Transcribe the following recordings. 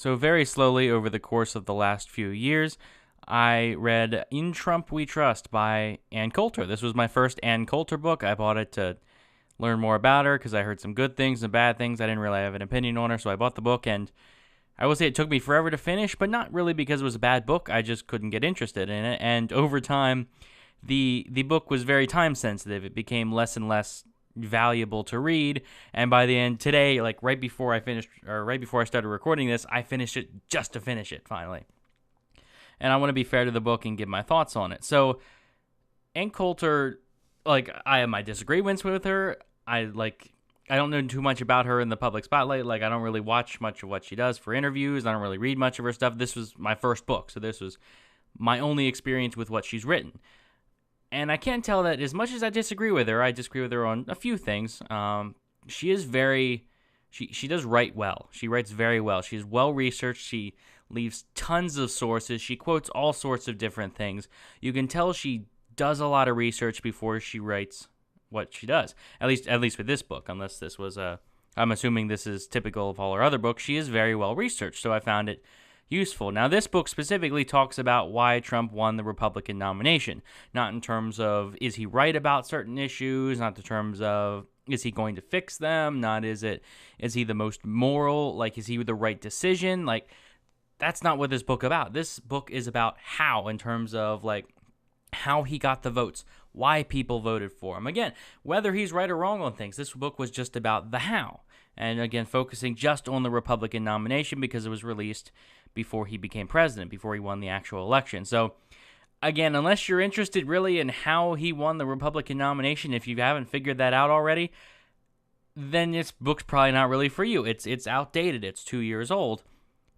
So very slowly over the course of the last few years, I read In Trump We Trust by Ann Coulter. This was my first Ann Coulter book. I bought it to learn more about her because I heard some good things and bad things. I didn't really have an opinion on her, so I bought the book, and I will say it took me forever to finish, but not really because it was a bad book. I just couldn't get interested in it, and over time, the book was very time sensitive. It became less and less valuable to read, and by the end today, like right before I started recording this, I finished it just to finish it finally. And I want to be fair to the book and give my thoughts on it. So Ann Coulter, like, I have my disagreements with her. I don't know too much about her in the public spotlight. Like, I don't really watch much of what she does for interviews. I don't really read much of her stuff. This was my first book, so this was my only experience with what she's written. And I can't tell that as much as I disagree with her on a few things. She is she does write well. She writes very well. She's well-researched. She leaves tons of sources. She quotes all sorts of different things. You can tell she does a lot of research before she writes what she does. At least with this book, unless this was I'm assuming this is typical of all her other books. She is very well researched, so I found it useful. Now, this book specifically talks about why Trump won the Republican nomination, not in terms of is he right about certain issues, not in terms of is he going to fix them, not is he the most moral, like is he the right decision, like that's not what this book about. This book is about how, in terms of like how he got the votes, why people voted for him. Again, whether he's right or wrong on things, this book was just about the how. And again, focusing just on the Republican nomination because it was released before he became president, before he won the actual election. So again, unless you're interested really in how he won the Republican nomination, if you haven't figured that out already, then this book's probably not really for you. It's outdated. It's 2 years old.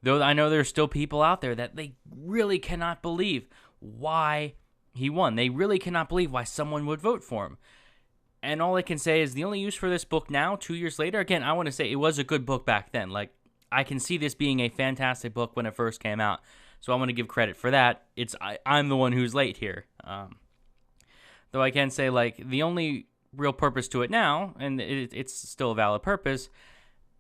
Though I know there's still people out there that they really cannot believe why he won. They really cannot believe why someone would vote for him. And all I can say is the only use for this book now, 2 years later, again, I want to say it was a good book back then. Like, I can see this being a fantastic book when it first came out. So I want to give credit for that. I'm the one who's late here. Though I can say, like, the only real purpose to it now, and it's still a valid purpose,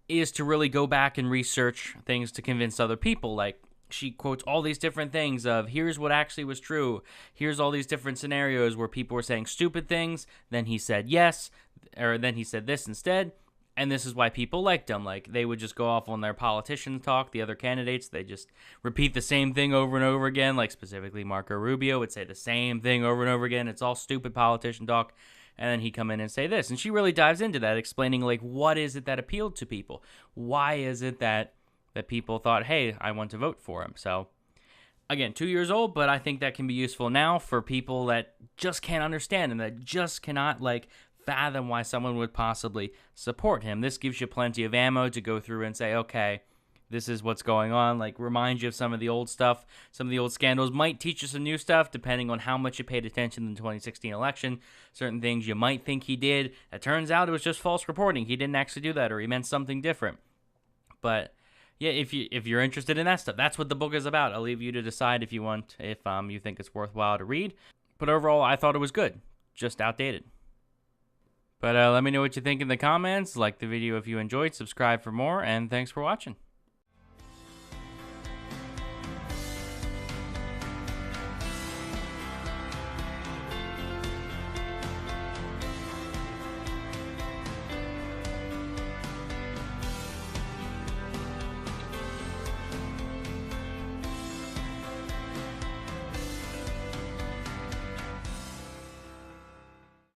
is to really go back and research things to convince other people. Like, she quotes all these different things of here's what actually was true. Here's all these different scenarios where people were saying stupid things. Then he said yes, or then he said this instead. And this is why people liked him. Like, they would just go off on their politician talk, the other candidates. They just repeat the same thing over and over again. Like, specifically Marco Rubio would say the same thing over and over again. It's all stupid politician talk. And then he'd come in and say this. And she really dives into that, explaining, like, what is it that appealed to people? Why is it that people thought, hey, I want to vote for him? So, again, 2 years old, but I think that can be useful now for people that just can't understand and that just cannot, like, fathom why someone would possibly support him. This gives you plenty of ammo to go through and say, okay, this is what's going on. Like, remind you of some of the old stuff. Some of the old scandals might teach you some new stuff, depending on how much you paid attention in the 2016 election. Certain things you might think he did. It turns out it was just false reporting. He didn't actually do that, or he meant something different. But yeah, if you're interested in that stuff, that's what the book is about. I'll leave you to decide if you think it's worthwhile to read. But overall, I thought it was good, just outdated. But let me know what you think in the comments. Like the video if you enjoyed, subscribe for more, and thanks for watching.